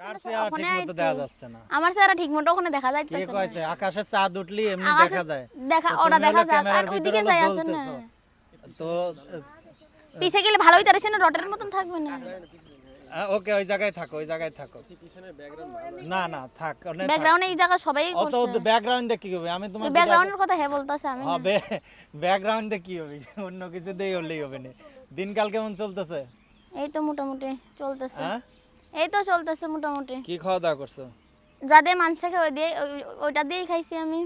ওখানে ঠিকমতো দেখা যাচ্ছে না। আমার চেহারা ঠিকমতো ওখানে দেখা যাইতেছে কে না। কইছে আকাশে চাঁদ উঠলি এমনি দেখা যায়? দেখা তো ওটা তুমি দেখা হলো যায় ক্যামেরার আর ওইদিকে ভিতরে যাই হলো আসেন না। জ্বলতেছো। তো পিছে গেলে ভালো হইতারে না, রটের মতন থাকবে না। ওকে ওই জায়গায় থাকো, ওই জায়গায় থাকো। না না থাক, ওখানে থাক। ব্যাকগ্রাউন্ডে এই জায়গা সবাই অত করছে। ব্যাকগ্রাউন্ডে কি হবে? আমি তোমার ব্যাকগ্রাউন্ডের কথা হে বলতাছে আমি না। হবে ব্যাকগ্রাউন্ডে কি হবে? অন্য কিছু দিয়ে হলেই হবে না। দিনকাল কেমন চলতেছে? এই তো মোটামুটি চলতেছে। হ্যাঁ এই তো চলতেছে মোটামুটি। কি খাওয়া দাওয়া করছো? যাদের মাংস খাই ওইটা দিয়েই খাইছি আমি।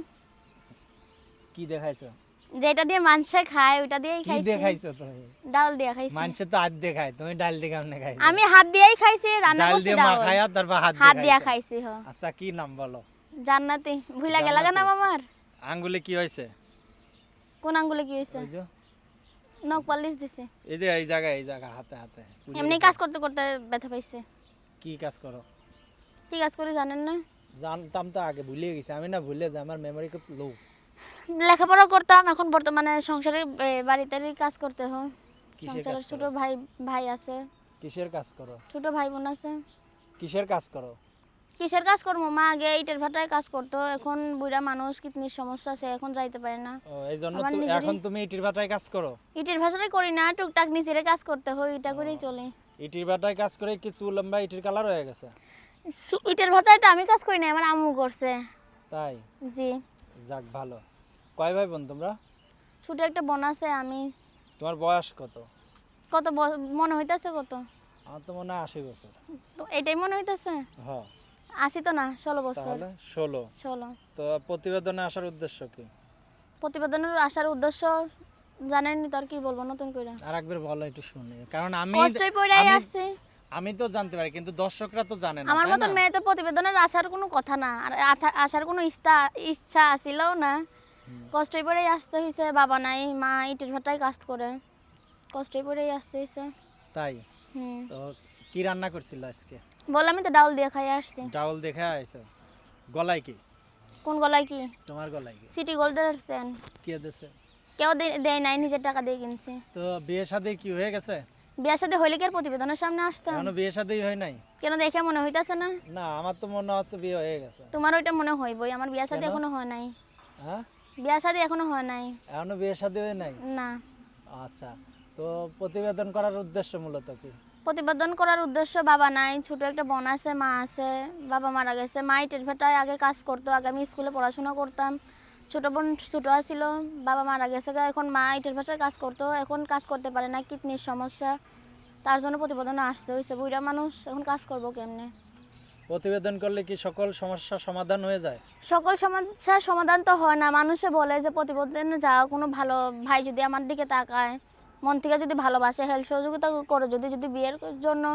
কি দেখাইছো? যেটা দিয়ে মাংস খায় ওইটা দিয়েই কি খাইছি। দেখাইছো তুমি? ডাল দিয়ে খাইছি। মাংস তো হাত দিয়ে খায়, তুমি ডাল দিয়ে কেমনে খাইছো? আমি হাত দিয়েই খাইছি, রান্না ডাল করছি দিয়ে ডাল। মাখায়া তারপর হাত হাত দিয়ে দিয়া খাইছো। খাইছি হ। আচ্ছা কি নাম বলো? জান্নাতি। ভুলা গেলা কেন আমার? আঙ্গুলে কি হয়েছে? কোন আঙ্গুলে কি হইছে? ওই যে নখ পালিশ দিছে। এই যে এই জায়গা হাতে হাতে এমনি কাজ করতে করতে ব্যথা পাইছে। কি কাজ করো? কি কাজ করি জানেন না? জানতাম তো আগে, ভুলে গেছি। আমি না ভুলে যাই, আমার মেমরি খুব লো। লেখাপড়া করতাম, এখন বর্তমানে সংসারে বাড়িতে কাজ করতে হয়। কিসের সংসারের কাজ ছোট করো? ভাই আছে, কিসের কাজ করো? ছোট ভাই বোন আছে। কিসের কাজ করো? কিসের কাজ করবো? মা আগে ইটের ভাটায় কাজ করতো, এখন বুড়া মানুষ, কিডনির সমস্যা আছে, এখন যাইতে পারে না। ও এই জন্য আমার তো নিজেরই- এখন তুমি ইটির ভাটায় কাজ করো? ইটের ভাটায় করি না, টুকটাক নিজেরে কাজ করতে হয়, এটা করেই চলে। ইটির ভাটায় কাজ করে কি চুল লম্বা ইটির কালার হয়ে গেছে? ইটের ভাটায়টা আমি কাজ করি না, আমার আম্মু করছে। তাই? জি। যাক ভালো। কয় ভাই বোন তোমরা? ছোট একটা বোন আছে, আমি। তোমার বয়স কত? কত মনে হইতাছে কত? আমার তো মনে হয় 80 বছর। তো এটাই মনে হইতাছে? হ্যাঁ 80 তো না, 16 বছর। তাহলে 16। 16। তো প্রতিবেদনে আসার উদ্দেশ্য কি? প্রতিবেদনের আসার উদ্দেশ্য জানেননি, তো আর কি বলবো নতুন করে? আরেকবার বলো একটু শুনি, কারণ কষ্টই পড়াই আসছে। আমি তো জানতে পারি কিন্তু দর্শকরা তো জানে না। আমার তাই মতন না? মেয়ে তো প্রতিবেদনের আসার কোনো কথা না, আর আসার কোনো ইচ্ছা আসিলও না। কষ্টই পড়েই আসতে হয়েছে, বাবা নাই, মা ইটের ভাটায় কাজ করে, কষ্টই পড়েই আসতে হয়েছে। তাই? হুম। তো কি রান্না করছিল আজকে? বললামই তো ডাউল দিয়ে খাই আসছি। চাউল দেখে আইছো? গলায় কি? কোন গলায় কি? তোমার গলায় কি? সিটি গোল্ডের চেন। কে দিছে? কেউ দেয় নাই, নিজের টাকা দিয়ে কিনছে। তো বিয়ে শাদী কি হয়ে গেছে? বিয়ার সাথে হইলে কি আর প্রতিবেদনের সামনে আসতাম? এখনো বিয়ে শাদী হয় নাই? কেন দেখে মনে হইতাছে না? না আমার তো মনে হচ্ছে বিয়ে হয়ে গেছে। তোমার ওইটা মনে হইবই, আমার বিয়ার সাথে কেন? এখনো হয় নাই। হ্যাঁ বিয়ার সাথে এখনো হয় নাই। এখনো বিয়ে শাদী হয় নাই? না। আচ্ছা, তো প্রতিবেদন করার উদ্দেশ্য মূলত কি? প্রতিবেদন করার উদ্দেশ্য, বাবা নাই, ছোট একটা বোন আছে, মা আছে, বাবা মারা গেছে। মা ইটের ভাটায় আগে কাজ করতো, আগে আমি স্কুলে পড়াশোনা করতাম, ছোট বোন ছোট আছিল, বাবা মারা গেছে, এখন মা ইটের ভাটায় কাজ করতো, এখন কাজ করতে পারে না, কিডনির সমস্যা, তার জন্য প্রতিবেদনে আসতে হয়েছে। বুড়া মানুষ, এখন কাজ করবো কেমনে? প্রতিবেদন করলে কি সকল সমস্যার সমাধান হয়ে যায়? সকল সমস্যার সমাধান তো হয় না। মানুষে বলে যে প্রতিবেদনে যাও, কোনো ভালো ভাই যদি আমার দিকে তাকায়, মন থেকে যদি ভালোবাসে, হেল্প সহযোগিতা করে, যদি বিয়ের জন্য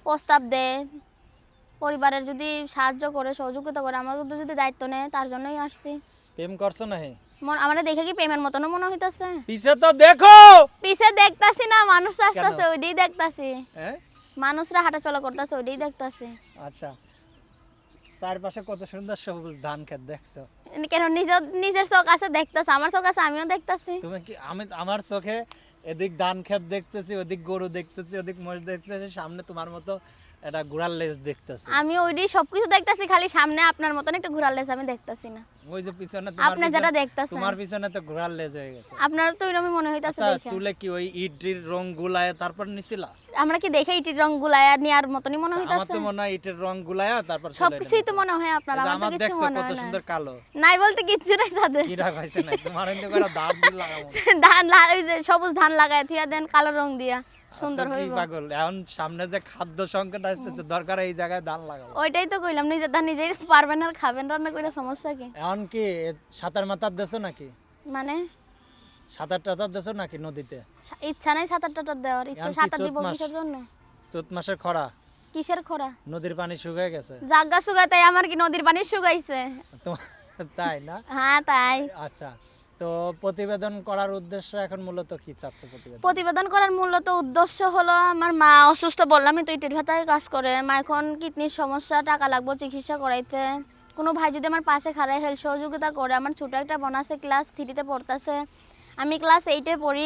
প্রস্তাব দেয়, পরিবারের যদি সাহায্য করে, সহযোগিতা করে, আমার যদি দায়িত্ব নেয়, তার জন্যই আসছি। প্রেম করছো না? হে আমার দেখে কি প্রেমের মতনও মনে হইতাছে? পিছে তো দেখো। পিছে দেখতাছি না, মানুষ আসতেছে, কেন? ওইটাই দেখতাছি। হ্যাঁ মানুষরা হাঁটা চলা করতেছে, ওইটাই দেখতাছি। আচ্ছা, চারপাশে কত সুন্দর সবুজ ধান ক্ষেত দেখছো? কেন নিজের চোখ আছে, দেখতাছে, আমার চোখ আছে, আমিও দেখতাছি। তুমি কি আমার চোখে এদিক ধান ক্ষেত দেখতেছি, ওদিক গরু দেখতেছি, ওদিক মোষ দেখতেছি, সামনে তোমার মতো একটা ঘোড়ার লেজ দেখতেছি। আমি ওইটাই সবকিছু দেখতাছি, খালি সামনে আপনার মতন একটা ঘোরার লেজ আমি দেখতাছি না। ওই যে পিছনে আপনি যেটা দেখতাছেন, তোমার পিছনে তো ঘোড়ার লেজ হয়ে গেছে। আপনার তো এরকমই মনে হইতাছে আচ্ছা, দেখে। চুলে কি ওই ইটের রং গুলায় তারপর নিছিলা? আমরা কি দেখে ইটির রং গুলায়া নেওয়ার মতনই মনে আমার হইতাছে? তো মনে হয় ইটের রং গুলায় তারপর সবকিছুই তো মনে হয় আপনার, আমার তো আমার কিছু দেখছো মনে কত হয় না। সুন্দর কালো। নাই বলতে কিচ্ছু নাই সাথে। কি রাগ হইছে না তোমার? এন্ড করে দাঁত দিয়ে লাগাবো। ওই যে সবুজ ধান লাগায় থিয়া দেন কালো রং দিয়া, সুন্দর তো কি হইব। পাগল, এখন সামনে যে খাদ্য সংকট আসতেছে, দরকার এই জায়গায় ধান লাগাবো। ওইটাই তো কইলাম, নিজের ধান নিজেই পারবেন আর খাবেন, রান্না করে সমস্যা কি? এখন কি সাঁতার মাতার দেছো নাকি? মানে সাঁতার টাতার দেছো নাকি নদীতে? ইচ্ছা নাই সাঁতার টাতার দেওয়ার, ইচ্ছা এখন কি সাঁতার চৈত দিব মাস? কিসের জন্য? চৈত মাসের খরা, কিসের খরা? নদীর পানি শুকিয়ে গেছে। জাগা শুকাইতে আমার কি নদীর পানি শুকাইছে? তাই না? হ্যাঁ তাই। আচ্ছা, তো প্রতিবেদন করার উদ্দেশ্য এখন মূলত কি চাচ্ছ? প্রতিবেদন করার মূলত উদ্দেশ্য হলো, আমার মা অসুস্থ, বললামই তো, ইটের ভাটায় কাজ করে, মা এখন কিডনির সমস্যা, টাকা লাগবে চিকিৎসা করাইতে। কোনো ভাই যদি আমার পাশে খাড়ায় হেল্প সহযোগিতা করে, আমার ছোট একটা বোন আছে, ক্লাস 3-তে পড়তেছে, আমি ক্লাস 8-এ পড়ি,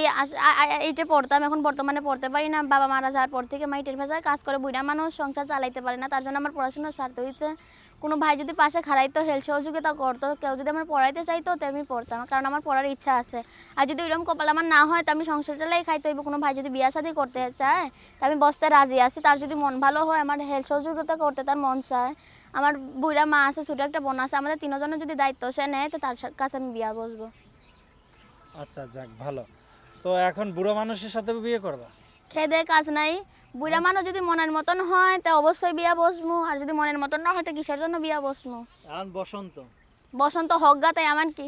8-এ পড়তাম, এখন বর্তমানে পড়তে পারি না। বাবা মারা যাওয়ার পর থেকে মাইটের ভেজায় কাজ করে বুড়া মানুষ, সংসার চালাইতে পারে না, তার জন্য আমার পড়াশোনা ছাড়তে হয়েছে। কোনো ভাই যদি পাশে খাড়াইতো, হেল্প সহযোগিতা করতো, কেউ যদি আমার পড়াইতে চাইতো তো আমি পড়তাম, কারণ আমার পড়ার ইচ্ছা আছে। আর যদি ওইরকম কপাল আমার না হয় তো আমি সংসার চালাই খাইতে হইব। কোনো ভাই যদি বিয়া শাদী করতে চায় তো আমি বসতে রাজি আছি, তার যদি মন ভালো হয়, আমার হেল্প সহযোগিতা করতে তার মন চায়। আমার বুড়া মা আছে, ছোটো একটা বোন আছে, আমাদের তিনজনের যদি দায়িত্ব সে নেয় তো তার কাছে আমি বিয়া বসবো। আচ্ছা যাক ভালো। তো এখন বুড়ো মানুষের সাথে বিয়ে করবা? খেয়ে দেয়ে কাজ নাই, বুড়া মানুষ যদি মনের মতন হয় তা অবশ্যই বিয়া বসমু, আর যদি মনের মতন না হয় তো কিসের জন্য বিয়া বসমু। এখন বসন্ত, বসন্ত হোক গা, তাই আমার কি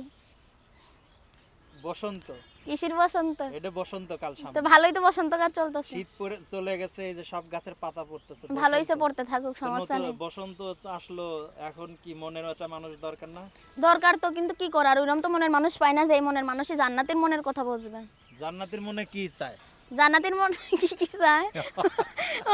বসন্ত কিসের বসন্ত? এটা বসন্তকাল তো সামনে, ভালোই তো বসন্তকাল চলতেছে, শীত পরে চলে গেছে, এই যে সব গাছের পাতা পড়তেছে, ভালোই সে বসন্ত। পড়তে থাকুক, তো সমস্যা নতুন নেই। বসন্ত আসলো, এখন কি মনের একটা মানুষ দরকার না? দরকার তো, কিন্তু কি করার, ওইরকম তো মনের মানুষ পায় না যে এই মনের মানুষই জান্নাতের মনের কথা বুঝবে। জান্নাতের মনে কি চায়? জান্নাতের মন কি কি চায়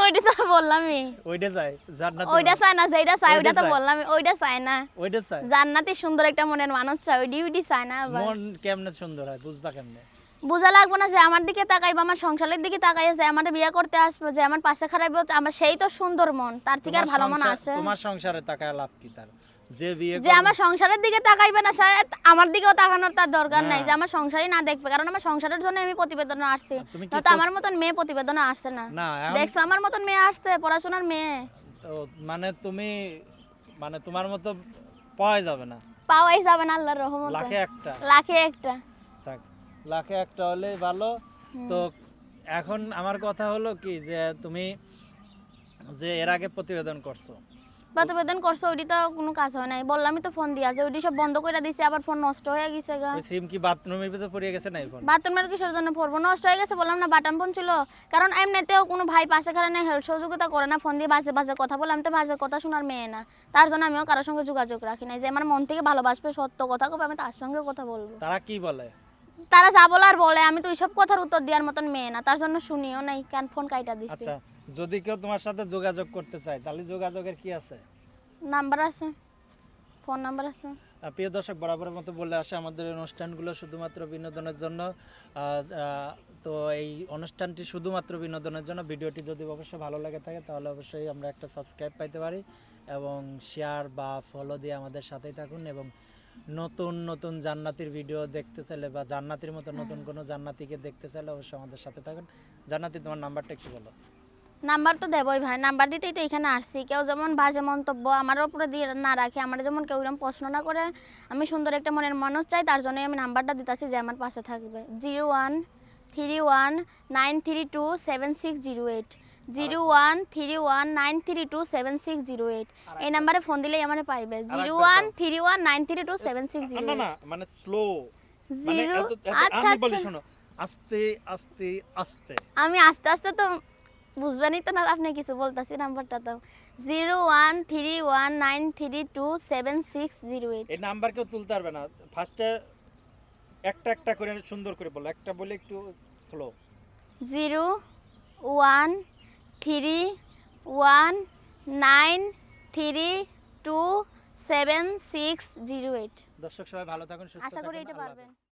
ওইটা তো বললামই, ওইটা চায় জান্নাত, ওইটা চায় না, যেটা চায় ওইটা ওইটা তো চায়। বললাম, ওইটা চায় না। ওইটা চায়। জান্নাতে সুন্দর একটা মনের মানুষ চায়, ওইটি চায় না। আবার মন কেমনে সুন্দর হয় বুঝবা কেমনে? বোঝা লাগবে না যে আমার দিকে তাকাইবে, আমার সংসারের দিকে তাকাইয়ে যে আমার বিয়ে করতে আসবে, যে আমার পাশে খারাইবে, আমার সেই তো সুন্দর মন, তার থেকে আর ভালো মন আছে? তোমার সংসারে তাকায় লাভ কি তার? যে বিয়ে যে আমার সংসারের দিকে তাকাইবে না, শায়দ আমার দিকেও তাকানোর তার দরকার নাই, যে আমার সংসারই না দেখবে, কারণ আমার সংসারের জন্য আমি প্রতিবেদনে আসছি। তুমি কি তো আমার মতন মেয়ে প্রতিবেদনে আসছে না, না দেখছো আমার মতন মেয়ে আসছে, পড়াশোনার মেয়ে। তো মানে তুমি, মানে তোমার মতো পাওয়া যাবে না, পাওয়াই যাবে না আল্লাহর রহমতে, লাখে একটা। লাখে একটা। থাক, লাখে একটা হলে ভালো। তো এখন আমার কথা হলো কি, যে তুমি যে এর আগে প্রতিবেদন করছো, প্রতিবেদন করছো, ওইটি তো কোনো কাজ হয় নাই, বললামই তো ফোন দিয়া যে ওইটি সব বন্ধ করে দিছে, আবার ফোন নষ্ট হয়ে গেছে গা। ওই সিম কি বাথরুমের ভিতরে পড়ে গেছে না? ফোন বাথরুমের কিসের জন্য পড়বো, নষ্ট হয়ে গেছে, বললাম না বাটাম ফোন ছিল। কারণ এমনিতেও কোনো ভাই পাশে খারাপ নেই, হেল্প সহযোগিতা করে না, ফোন দিয়ে বাজে বাজে কথা বলে, আমি তো বাজে কথা শোনার মেয়ে না, তার জন্য আমিও কারোর সঙ্গে যোগাযোগ রাখি নাই। যে আমার মন থেকে ভালোবাসবে, সত্য কথা কবে, আমি তার সঙ্গে কথা বলবো। তারা কি বলে? তারা যা বলে আর বলে, আমি তো এইসব কথার উত্তর দেওয়ার মতন মেয়ে না, তার জন্য শুনিও নাই, কেন ফোন কাইটা দিছি। আচ্ছা, যদি কেউ তোমার সাথে যোগাযোগ করতে চায় তাহলে যোগাযোগের কি আছে? নাম্বার আছে, ফোন নাম্বার আছে। প্রিয় দর্শক, বরাবরের মতো বলে আসে আমাদের এই অনুষ্ঠানগুলো শুধুমাত্র বিনোদনের জন্য। তো এই অনুষ্ঠানটি শুধুমাত্র বিনোদনের জন্য। ভিডিওটি যদি অবশ্যই ভালো লাগে থাকে তাহলে অবশ্যই আমরা একটা সাবস্ক্রাইব পাইতে পারি, এবং শেয়ার বা ফলো দিয়ে আমাদের সাথেই থাকুন। এবং নতুন নতুন জান্নাতির ভিডিও দেখতে চাইলে বা জান্নাতির মতো নতুন কোনো জান্নাতিকে দেখতে চাইলে অবশ্যই আমাদের সাথে থাকুন। জান্নাতি, তোমার নাম্বারটা একটু বলো। নাম্বার তো দেবই ভাই, নাম্বার দিতেই তো এখানে আসছি। কেউ যেমন বাজে মন্তব্য আমার উপরে দিয়ে না রাখে, আমার যেমন কেউ এরকম প্রশ্ন না করে, আমি সুন্দর একটা মনের মানুষ চাই, তার জন্যই আমি নাম্বারটা দিতেছি যে আমার পাশে থাকবে। 013193276080, 013193276080। এই নাম্বারে ফোন দিলেই আমার পাইবে, 013193276080। না না, মানে স্লো, মানে জিরো, আচ্ছা আমি বলি আচ্ছা, শোনো, আস্তে আস্তে আস্তে। আমি আস্তে আস্তে তো বুঝবেনই তো না, আপনি কিছু বলতেছি, নাম্বারটা তো 013193276080। এই নাম্বার কেউ তুলতে পারবে না, ফার্স্টে একটা একটা করে সুন্দর করে বলো, একটা বলে একটু স্লো। 013193276080। দর্শক সবাই ভালো থাকুন, সুস্থ আশা করি থাকুন, এটা আল্লাহ পারবেন। হাফেজ।